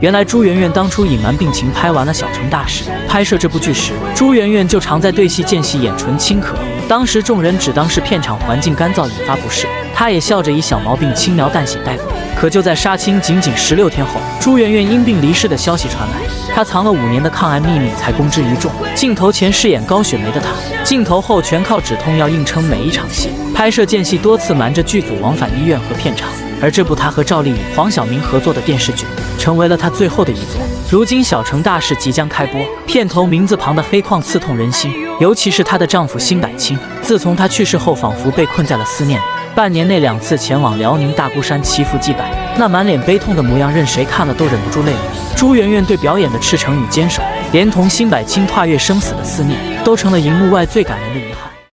原来朱媛媛当初隐瞒病情，拍完了《小城大事》。拍摄这部剧时，朱媛媛就常在对戏间隙眼唇轻咳，当时众人只当是片场环境干燥引发不适，她也笑着以小毛病轻描淡写带过。可就在杀青仅16天后，朱媛媛因病离世的消息传来，她藏了5年的抗癌秘密才公之于众。镜头前饰演高雪梅的她，镜头后全靠止痛药硬撑每一场戏。拍摄间隙多次瞒着剧组往返医院和片场。而这部她和赵丽颖、黄晓明合作的电视剧，成为了她最后的一作。如今《小城大事》即将开播，片头名字旁的黑框刺痛人心，尤其是她的丈夫辛柏青。自从他去世后，仿佛被困在了思念里。半年内2次前往辽宁大孤山祈福祭拜，那满脸悲痛的模样，任谁看了都忍不住泪流。朱媛媛对表演的赤诚与坚守，连同辛柏青跨越生死的思念，都成了荧幕外最感人的遗憾。